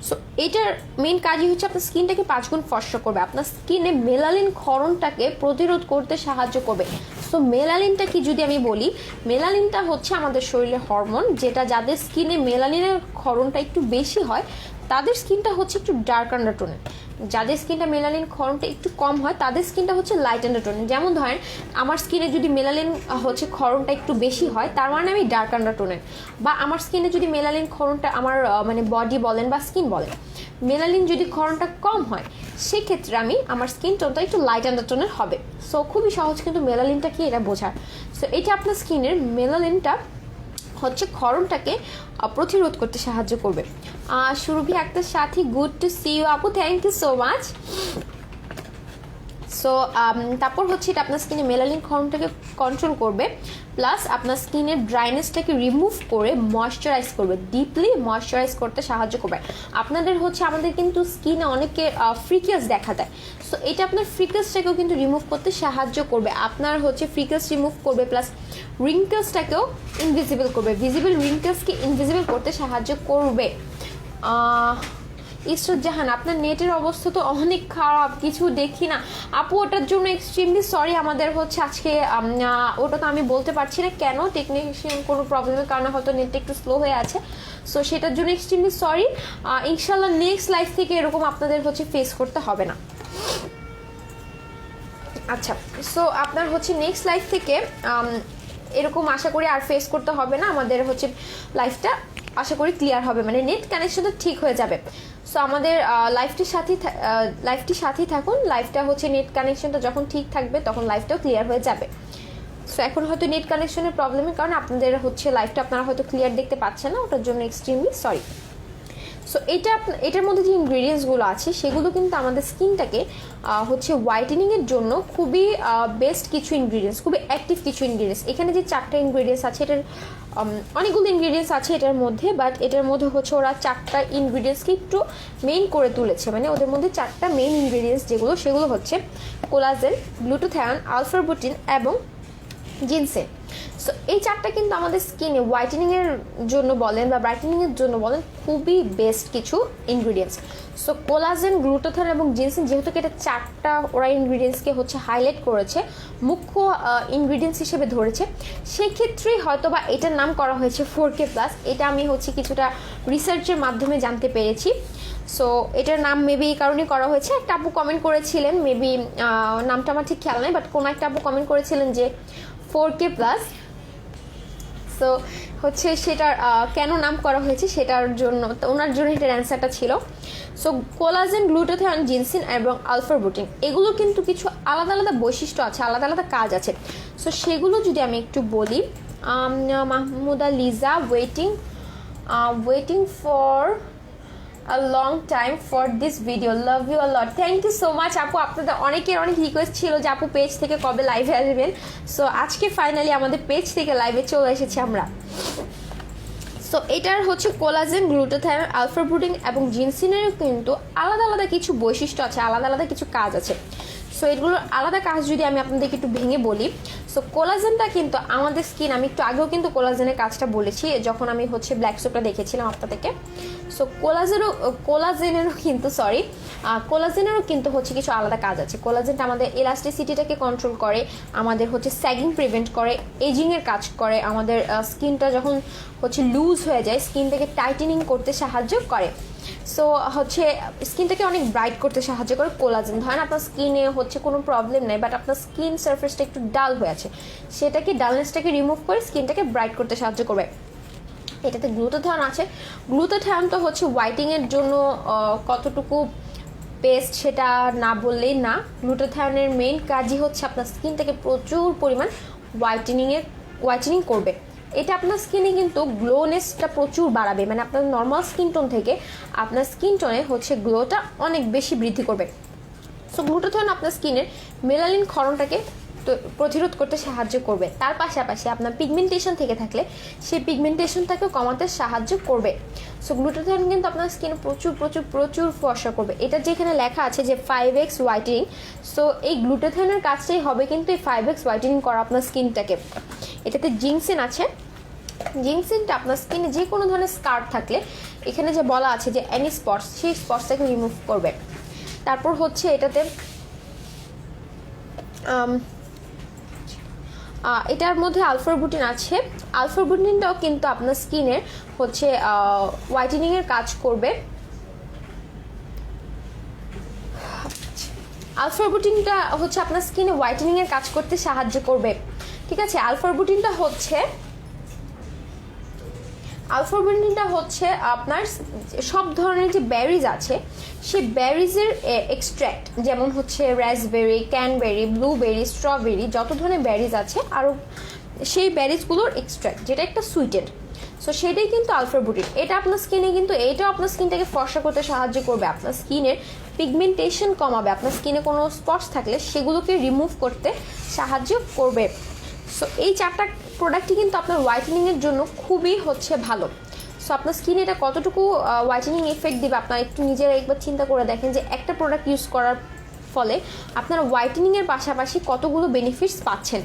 Speaker 1: সো এটার মেন কাজই হচ্ছে আপনার স্কিনটাকে 5 গুণ ফর্সা করবে, আপনার স্কিনে মেলানিন ক্ষরণটাকে প্রতিরোধ করতে সাহায্য করবে। সো মেলানিনটা কি যদি আমি বলি, মেলানিনটা হচ্ছে আমাদের শরীরের হরমোন, যেটা যাদের স্কিনে মেলানিনের ক্ষরণটা একটু বেশি হয় তাদের স্কিনটা হচ্ছে একটু ডার্ক আন্ডারটোনের, যাদের স্কিনটা মেলানিন ক্ষরণটা একটু কম হয় তাদের স্কিনটা হচ্ছে লাইট আন্ডারটোনের। যেমন ধরেন আমার স্কিনে যদি মেলানিন হচ্ছে ক্ষরণটা একটু বেশি হয় তার মানে আমি ডার্ক আন্ডারটোনের, বা আমার স্কিনে যদি মেলানিন ক্ষরণটা আমার মানে বডি বলেন বা স্কিন বলেন মেলানিন যদি ক্ষরণটা কম হয় সেক্ষেত্রে আমার স্কিন টোনটা একটু লাইট আন্ডারটোনের হবে। সো খুবই সহজ কিন্তু মেলানিনটা কি এটা বোঝার। সো এটা আপনার স্কিনের মেলানিনটা হচ্ছে ক্ষরণটাকে প্রতিরোধ করতে সাহায্য করবে। Surovi Akter Sathi, good to see you আপু, thank you so much. So তারপর হচ্ছে এটা আপনার স্কিনে মেলানিন ক্ষরণটাকে কন্ট্রোল করবে, প্লাস আপনার স্কিনের ড্রাইনেসটাকে রিমুভ করে ময়শ্চারাইজ করবে, ডিপলি ময়শ্চারাইজ করতে সাহায্য করবে। আপনাদের হচ্ছে আমাদের কিন্তু স্কিনে অনেকে ফ্রিকেলস দেখা দেয়, সো এটা আপনার ফ্রিকেলসটাকেও কিন্তু রিমুভ করতে সাহায্য করবে। আপনার হচ্ছে ফ্রিকেলস রিমুভ করবে, প্লাস রিঙ্কেলসটাকেও ইনভিজিবল করবে, ভিজিবল রিঙ্কেলসকে ইনভিজিবল করতে সাহায্য করবে। ইসরাত জাহান, আপনার নেটের অবস্থা তো অনেক খারাপ, কিছু দেখি না আপু, ওটার জন্য এক্সট্রিমলি সরি। আমাদের হচ্ছে আজকে ওটা তো আমি বলতে পারছি না কেন, টেকনিশিয়ান কোনো প্রবলেমের কারণে হয়তো নেটটা একটু স্লো হয়ে আছে, সো সেটার জন্য এক্সট্রিমলি সরি। ইনশাল্লাহ নেক্সট লাইফ থেকে এরকম আপনাদের হচ্ছে ফেস করতে হবে না। আচ্ছা, সো আপনার হচ্ছে নেক্সট লাইফ থেকে এরকম আশা করি আর ফেস করতে হবে না। আমাদের হচ্ছে লাইফটা আশা করি ক্লিয়ার হবে, মানে নেট কানেকশনটা ঠিক হয়ে যাবে। সো আমাদের লাইফটির সাথেই থাকুন, লাইফটা হচ্ছে নেট কানেকশনটা যখন ঠিক থাকবে তখন লাইফটাও ক্লিয়ার হয়ে যাবে। সো এখন হয়তো নেট কানেকশনের প্রবলেমের কারণে আপনাদের হচ্ছে লাইফটা আপনারা হয়তো ক্লিয়ার দেখতে পাচ্ছেন না, ওটার জন্য এক্সট্রিমলি সরি। সো এটার মধ্যে যে ইনগ্রিডিয়েন্টসগুলো আছে সেগুলো কিন্তু আমাদের স্কিনটাকে হচ্ছে হোয়াইটেনিংয়ের জন্য খুবই বেস্ট কিছু ইনগ্রিডিয়েন্টস, খুবই অ্যাক্টিভ কিছু ইনগ্রিডিয়েন্টস। এখানে যে 4টা ইনগ্রিডিয়েন্টস আছে, এটার অনেকগুলো ইনগ্রিডিয়েন্টস আছে এটার মধ্যে, বাট এটার মধ্যে হচ্ছে ওরা 4টা ইনগ্রিডিয়েন্টসকে একটু মেইন করে তুলেছে, মানে ওদের মধ্যে 4টা মেইন ইনগ্রিডিয়েন্টস যেগুলো সেগুলো হচ্ছে কোলাজেন, গ্লুটাথায়ন, আলফা বুটিন এবং জিনসেন। সো এই 4টা কিন্তু আমাদের স্কিনে হোয়াইটেনিংয়ের জন্য বলেন বা ব্রাইটেনিংয়ের জন্য বলেন খুবই বেস্ট কিছু ইনগ্রিডিয়েন্টস। সো কোলাজেন, গ্লুটাথায়ন এবং জিনসেন, যেহেতু এটা 4টা ওরা ইনগ্রিডিয়েন্টসকে হচ্ছে হাইলাইট করেছে, মুখ্য ইনগ্রিডিয়েন্টস হিসেবে ধরেছে, সেক্ষেত্রেই হয়তো বা এটার নাম করা হয়েছে 4K+। এটা আমি হচ্ছে কিছুটা রিসার্চের মাধ্যমে জানতে পেরেছি। সো এটার নাম মেবি এই কারণেই করা হয়েছে। একটা আপু কমেন্ট করেছিলেন, মেবি নামটা আমার ঠিক খেয়াল নেই, বাট কোনো একটা আপু কমেন্ট করেছিলেন যে 4K+। সো হচ্ছে সেটার কেন নাম করা হয়েছে সেটার জন্য, তো ওনার জন্য এটার অ্যান্সারটা ছিল। সো কোলাজেন, গ্লুটাথায়ন, জিনসেন এবং আলফা বুটিন, এগুলো কিন্তু কিছু আলাদা আলাদা বৈশিষ্ট্য আছে, আলাদা আলাদা কাজ আছে। সো সেগুলো যদি আমি একটু বলি, Mahmuda Liza, waiting for a long time for this video, love you a lot, thank you so much আপু। আপনাদের অনেকের অনেক রিকোয়েস্ট ছিল যে আপু পেজ থেকে কবে লাইভে আসবেন, সো আজকে ফাইনালি আমাদের পেজ থেকে লাইভে চলে এসেছি আমরা। সো এটার হচ্ছে কোলাজেন, গ্লুটাথায়ন, আলফা বুটিন এবং জিনসিনেরও কিন্তু আলাদা আলাদা কিছু বৈশিষ্ট্য আছে, আলাদা আলাদা কিছু কাজ আছে। সো এগুলোর আলাদা কাজ যদি আমি আপনাদেরকে একটু ভেঙে বলি, সো কোলাজেনটা কিন্তু আমাদের স্কিন, আমি একটু আগেও কিন্তু কোলাজেনের কাজটা বলেছি যখন আমি হচ্ছে ব্ল্যাক সোপটা দেখেছিলাম আপনাদেরকে। সো কোলাজেনেরও কিন্তু হচ্ছে কিছু আলাদা কাজ আছে। কোলাজেনটা আমাদের এলাস্টিসিটিটাকে কন্ট্রোল করে, আমাদের হচ্ছে স্যাগিং প্রিভেন্ট করে, এজিংয়ের কাজ করে, আমাদের স্কিনটা যখন হচ্ছে লুজ হয়ে যায় স্কিনটাকে টাইটেনিং করতে সাহায্য করে। সো হচ্ছে স্কিনটাকে অনেক ব্রাইট করতে সাহায্য করে কোলাজেন। ধরেন আপনার স্কিনে হচ্ছে কোনো প্রবলেম নেই, বাট আপনার স্কিন সারফেসটা একটু ডাল হয়ে আছে, সেটাকে ডালনেসটাকে রিমুভ করে স্কিনটাকে ব্রাইট করতে সাহায্য করবে। এটাতে গ্লুটাথায়ন আছে। গ্লুটাথায়ন তো হচ্ছে হোয়াইটিংয়ের জন্য কতটুকু বেস্ট সেটা না বললেই না। গ্লুটাথায়নের মেইন কাজই হচ্ছে আপনার স্কিনটাকে প্রচুর পরিমাণ হোয়াইটেনিং করবে। এটা আপনার স্কিনে কিন্তু গ্লোনেসটা প্রচুর বাড়াবে, মানে আপনার নর্মাল স্কিন টোন থেকে আপনার স্কিন টোনে হচ্ছে গ্লোটা অনেক বেশি বৃদ্ধি করবে। সো গ্লুটাথায়ন আপনার স্কিনের মেলানিন ক্ষরণটাকে প্রতিরোধ করতে সাহায্য করবে। তার পাশাপাশি আপনার পিগমেন্টেশন থেকে থাকলে সেই পিগমেন্টেশনটাকেও কমাতে সাহায্য করবে। সো গ্লুটাথায়ন কিন্তু আপনার স্কিনে প্রচুর প্রচুর প্রচুর ফর্সা করবে। এটা যেখানে লেখা আছে যে 5x হোয়াইটেনিং, সো এই গ্লুটাথায়নের কাজটাই হবে কিন্তু এই 5x হোয়াইটেনিং করা আপনার স্কিনটাকে। এটাতে জিনসেন আছে। জিনসেনটা আপনার স্কিনে যে কোনো ধরনের স্কার থাকলে এখানে যে বলা আছে যে এনি স্পটস, সেই স্পটসটাকে রিমুভ করবে। তারপর হচ্ছে এটাতে এটার মধ্যে আলফা বুটিন আছে। আলফা বুটিনটাও কিন্তু আপনার স্কিনের হচ্ছে হোয়াইটেনিংয়ের কাজ করবে। আলফা বুটিনটা হচ্ছে আপনার স্কিনে হোয়াইটেনিংয়ের কাজ করতে সাহায্য করবে, ঠিক আছে। আলফা বুটিনটা হচ্ছে আপনার সব ধরনের যে বেরিজ আছে সেই বেরিজের এক্সট্র্যাক্ট, যেমন হচ্ছে রাসবেরি, ক্যানবেরি, ব্লুবেরি, স্ট্রবেরি, যত ধরনের বেরিজ আছে আরও সেই বেরিজগুলোর এক্সট্র্যাক্ট, যেটা একটা সুইটেন্ড। সো সেটাই কিন্তু আলফা বুটিন। এটা আপনার স্কিনে কিন্তু এইটাও আপনার স্কিনটাকে ফর্সা করতে সাহায্য করবে, আপনার স্কিনের পিগমেন্টেশন কমাবে, আপনার স্কিনে কোনো স্পটস থাকলে সেগুলোকে রিমুভ করতে সাহায্য করবে। সো এই 4টা প্রোডাক্টই কিন্তু আপনার হোয়াইটেনিংয়ের জন্য খুবই হচ্ছে ভালো। সো আপনার স্কিনে এটা কতটুকু হোয়াইটেনিং এফেক্ট দিবে আপনারা একটু নিজেরা একবার চিন্তা করে দেখেন যে একটা প্রোডাক্ট ইউজ করার ফলে আপনারা হোয়াইটেনিংয়ের পাশাপাশি কতগুলো বেনিফিটস পাচ্ছেন।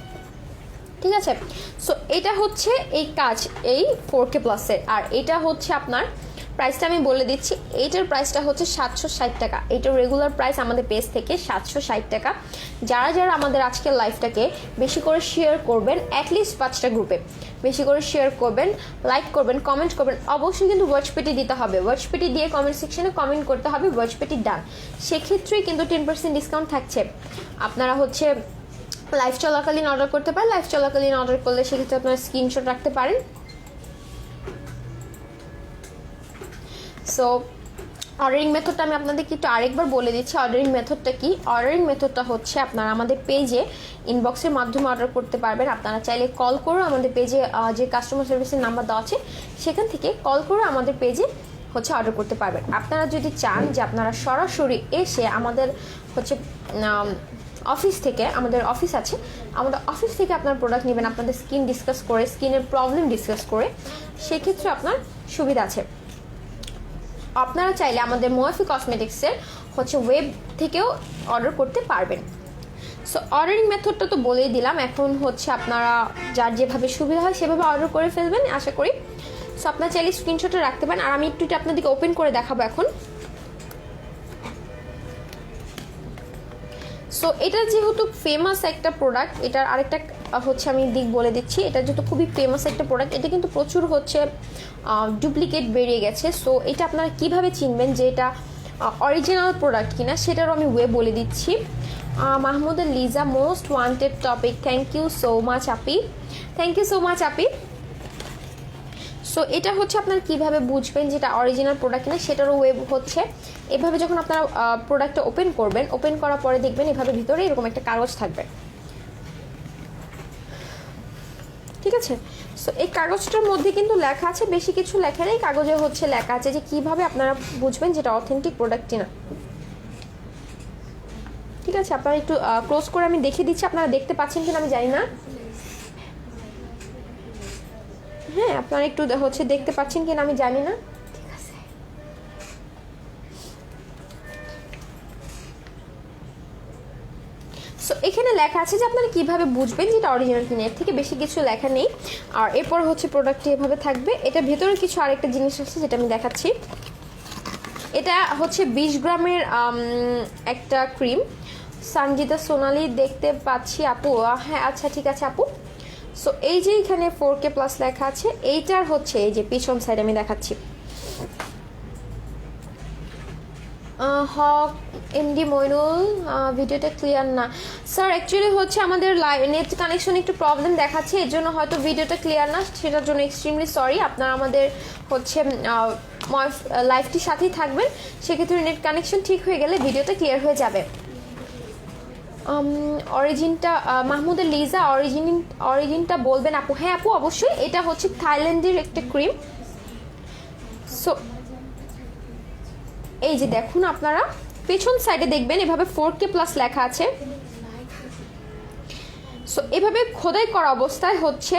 Speaker 1: ঠিক আছে, সো এটা হচ্ছে এই কাজ এই 4K প্লাসের। আর এটা হচ্ছে আপনার প্রাইসটা আমি বলে দিচ্ছি, এইটার প্রাইসটা হচ্ছে 760 টাকা। এইটার রেগুলার প্রাইস আমাদের পেজ থেকে 760 টাকা। যারা যারা আমাদের আজকের লাইফটাকে বেশি করে শেয়ার করবেন, অ্যাটলিস্ট 5টা গ্রুপে বেশি করে শেয়ার করবেন, লাইক করবেন, কমেন্ট করবেন, অবশ্যই কিন্তু ওয়াচ পেটি দিতে হবে। ওয়াচ পেটি দিয়ে কমেন্ট সেকশনে কমেন্ট করতে হবে ওয়াচ পেটি ডান, সেক্ষেত্রেই কিন্তু 10% ডিসকাউন্ট থাকছে। আপনারা হচ্ছে লাইভ চলাকালীন অর্ডার করতে পারেন, লাইভ চলাকালীন অর্ডার করলে সেক্ষেত্রে আপনারা স্ক্রিনশট রাখতে পারেন। সো অর্ডারিং মেথডটা আমি আপনাদেরকে একটু আরেকবার বলে দিচ্ছি। অর্ডারিং মেথডটা কি? অর্ডারিং মেথডটা হচ্ছে আপনারা আমাদের পেজে ইনবক্সের মাধ্যমে অর্ডার করতে পারবেন। আপনারা চাইলে কল করেও আমাদের পেজে যে কাস্টমার সার্ভিসের নাম্বার দেওয়া আছে সেখান থেকে কল করে আমাদের পেজে হচ্ছে অর্ডার করতে পারবেন। আপনারা যদি চান যে আপনারা সরাসরি এসে আমাদের হচ্ছে অফিস থেকে, আমাদের অফিস আছে, আমাদের অফিস থেকে আপনার প্রোডাক্ট নেবেন, আপনাদের স্কিন ডিসকাস করে, স্কিনের প্রবলেম ডিসকাস করে, সেক্ষেত্রে আপনার সুবিধা আছে। আপনারা চাইলে আমাদের মোয়াফি কসমেটিক্সের হচ্ছে ওয়েব থেকেও অর্ডার করতে পারবেন। সো অর্ডারিং মেথডটা তো বলেই দিলাম, এখন হচ্ছে আপনারা যার যেভাবে সুবিধা হয় সেভাবে অর্ডার করে ফেলবেন আশা করি। সো আপনারা চাইলে স্ক্রিনশটে রাখতে পারেন। আর আমি একটু এটা আপনাদেরকে ওপেন করে দেখাবো এখন। সো এটা যেহেতু ফেমাস একটা প্রোডাক্ট, এটার আরেকটা হচ্ছে আমি দিক বলে দিচ্ছি, এটা যেহেতু খুবই ফেমাস একটা প্রোডাক্ট, এটা কিন্তু প্রচুর হচ্ছে ডুপ্লিকেট বেরিয়ে গেছে। সো এটা আপনারা কিভাবে চিনবেন যে এটা অরিজিনাল প্রোডাক্ট কিনা সেটারও আমি ওয়ে বলে দিচ্ছি। Mahmudul Liza most wanted topic, thank you so much আপি, থ্যাংক ইউ সো মাচ আপি। সো এটা হচ্ছে আপনারা কিভাবে বুঝবেন যেটা অরিজিনাল প্রোডাক্ট কিনা সেটারও ওয়েব হচ্ছে এভাবে, যখন আপনারা প্রোডাক্টটা ওপেন করবেন, ওপেন করার পরে দেখবেন এভাবে ভিতরে এরকম একটা কাগজ থাকবে। ঠিক আছে, সো এই কাগজটার মধ্যে কিন্তু লেখা আছে, বেশি কিছু লেখা নেই, কাগজে হচ্ছে লেখা আছে যে কিভাবে আপনারা বুঝবেন যেটা অথেন্টিক প্রোডাক্ট কিনা। ঠিক আছে, আপনারা একটু ক্লোজ করে আমি দেখিয়ে দিচ্ছি, আপনারা দেখতে পাচ্ছেন কিনা আমি জানি না। হ্যাঁ, আপনারা একটু হচ্ছে দেখতে পাচ্ছেন কিনা আমি জানি না। ঠিক আছে, সো এখানে লেখা আছে যে আপনারা কিভাবে বুঝবেন যেটা অরিজিনাল কিনা, এর থেকে বেশি কিছু লেখা নেই। আর এরপর হচ্ছে প্রোডাক্টটি এভাবে থাকবে। এটা ভেতরে কিছু আরেকটা জিনিস আছে যেটা আমি দেখাচ্ছি। এটা হচ্ছে 20 গ্রামের একটা ক্রিম। সঞ্জিতা সোনালি দেখতে পাচ্ছি আপু, হ্যাঁ আচ্ছা ঠিক আছে আপু। সো এই যে এখানে 4K প্লাস লেখা আছে, এইটার হচ্ছে এই যে পিছন সাইড আমি দেখাচ্ছি। হক এমডি মইনুল, ভিডিওটা ক্লিয়ার না স্যার। অ্যাকচুয়ালি হচ্ছে আমাদের নেট কানেকশন একটু প্রবলেম দেখাচ্ছে, এর জন্য হয়তো ভিডিওটা ক্লিয়ার না, সেটার জন্য এক্সট্রিমলি সরি। আপনারা আমাদের হচ্ছে লাইভটির সাথেই থাকবেন, সেক্ষেত্রে নেট কানেকশন ঠিক হয়ে গেলে ভিডিওটা ক্লিয়ার হয়ে যাবে। অরিজিনটা মাহমুদুল লিজা, অরিজিনটা বলবেন আপু। হ্যাঁ আপু অবশ্যই, এটা হচ্ছে থাইল্যান্ডের একটা ক্রিম। সো এই যে দেখুন, আপনারা পেছন সাইডে দেখবেন এভাবে 4K প্লাস লেখা আছে। সো এভাবে খোদাই করা অবস্থায় হচ্ছে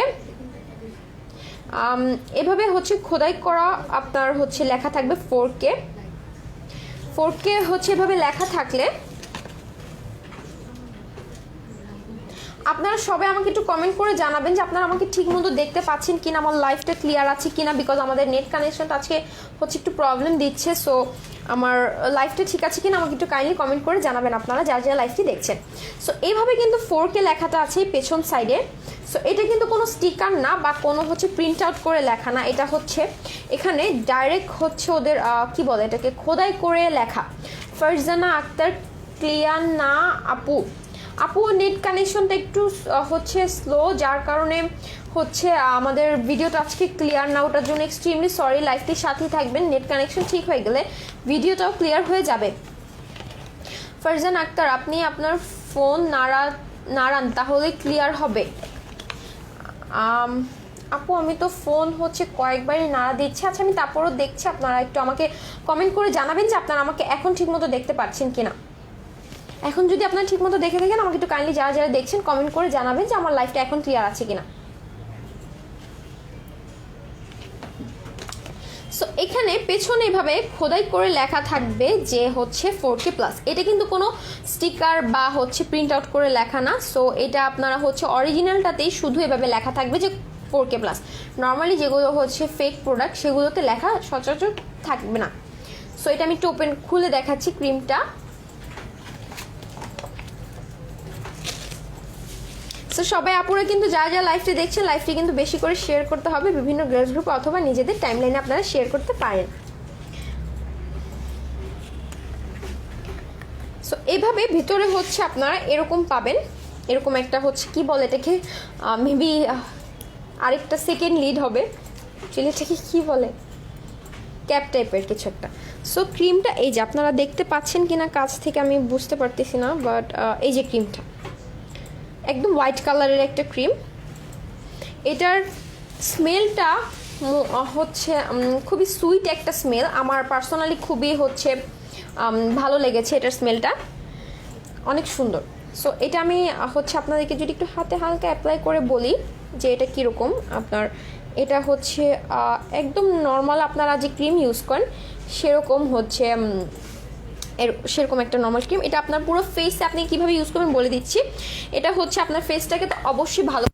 Speaker 1: এভাবে হচ্ছে খোদাই করা আপনার হচ্ছে লেখা থাকবে 4K হচ্ছে এভাবে লেখা থাকলে আপনারা সবাই আমাকে একটু কমেন্ট করে জানাবেন যে আপনারা আমাকে ঠিক মতো দেখতে পাচ্ছেন কিনা, আমার লাইভটা ক্লিয়ার আছে কিনা, বিকজ আমাদের নেট কানেকশনটা আজকে হচ্ছে একটু প্রবলেম দিচ্ছে। সো আমার লাইভটা ঠিক আছে কিনা আমাকে একটু কাইন্ডলি কমেন্ট করে জানাবেন আপনারা যারা যারা লাইভটি দেখছেন। সো এইভাবে কিন্তু 4K লেখাটা আছে পেছন সাইডে। সো এটা কিন্তু কোনো স্টিকার না বা কোনো হচ্ছে প্রিন্ট আউট করে লেখা না, এটা হচ্ছে এখানে ডাইরেক্ট হচ্ছে ওদের কি বলে এটাকে খোদাই করে লেখা। ফারজানা আক্তার, ক্লিয়ার না আপু নেট কানেকশনটা একটু হচ্ছে স্লো, যার কারণে হচ্ছে আমাদের ভিডিওটা আজকে ক্লিয়ার না, ওটার জন্য এক্সট্রিমলি সরি। লাইভটির সাথেই থাকবেন, নেট কানেকশন ঠিক হয়ে গেলে ভিডিওটাও ক্লিয়ার হয়ে যাবে। ফারজান আক্তার, আপনি আপনার ফোন নাড়ান তাহলে ক্লিয়ার হবে। আপু আমি তো ফোন হচ্ছে কয়েকবারই নাড়া দিচ্ছি। আচ্ছা আমি তারপরও দেখছি, আপনারা একটু আমাকে কমেন্ট করে জানাবেন যে আপনারা আমাকে এখন ঠিকমতো দেখতে পাচ্ছেন কিনা। এখন যদি আপনারা ঠিকমতো দেখে থাকেন আমাকে একটু কাইন্ডলি যারা যারা দেখছেন কমেন্ট করে জানাবেন যে আমার লাইফটা এখন ক্লিয়ার আছে কিনা। সো এখানে পেছনে এভাবে খোদাই করে লেখা থাকবে যে হচ্ছে 4K প্লাস। এটা কিন্তু কোনো স্টিকার বা হচ্ছে প্রিন্ট আউট করে লেখা না। সো এটা আপনারা হচ্ছে অরিজিনালটাতেই শুধু এভাবে লেখা থাকবে যে 4K প্লাস। নর্মালি যেগুলো হচ্ছে ফেক প্রোডাক্ট সেগুলোতে লেখা সচরাচর থাকবে না। সো এটা আমি একটু ওপেন খুলে দেখাচ্ছি ক্রিমটা। সো সবাই আপুরা কিন্তু যা যা লাইভটি দেখছেন লাইভটি কিন্তু বেশি করে শেয়ার করতে হবে বিভিন্ন গার্লস গ্রুপ অথবা নিজেদের টাইমলাইনে আপনারা শেয়ার করতে পারেন। সো এইভাবে ভিতরে হচ্ছে আপনারা এরকম পাবেন, এরকম একটা হচ্ছে কি বলে এটাকে, মেবি আরেকটা সেকেন্ড লিড হবে, অ্যাকচুয়ালি এটাকে কী বলে, ক্যাপ টাইপের কিছু একটা। সো ক্রিমটা এই যে আপনারা দেখতে পাচ্ছেন কিনা কাছ থেকে আমি বুঝতে পারতেছি না, বাট এই যে ক্রিমটা একদম হোয়াইট কালারের একটা ক্রিম। এটার স্মেলটা হচ্ছে খুবই সুইট একটা স্মেল, আমার পার্সোনালি খুবই হচ্ছে ভালো লেগেছে এটার স্মেলটা, অনেক সুন্দর। সো এটা আমি হচ্ছে আপনাদেরকে যদি একটু হাতে হালকা অ্যাপ্লাই করে বলি যে এটা কীরকম, আপনার এটা হচ্ছে একদম নর্মাল আপনারা যে ক্রিম ইউজ করেন সেরকম হচ্ছে সেরকম একটা নর্মাল ক্রিম। এটা আপনার পুরো ফেসে আপনি কীভাবে ইউজ করবেন বলে দিচ্ছি। এটা হচ্ছে আপনার ফেসটাকে তো অবশ্যই ভালো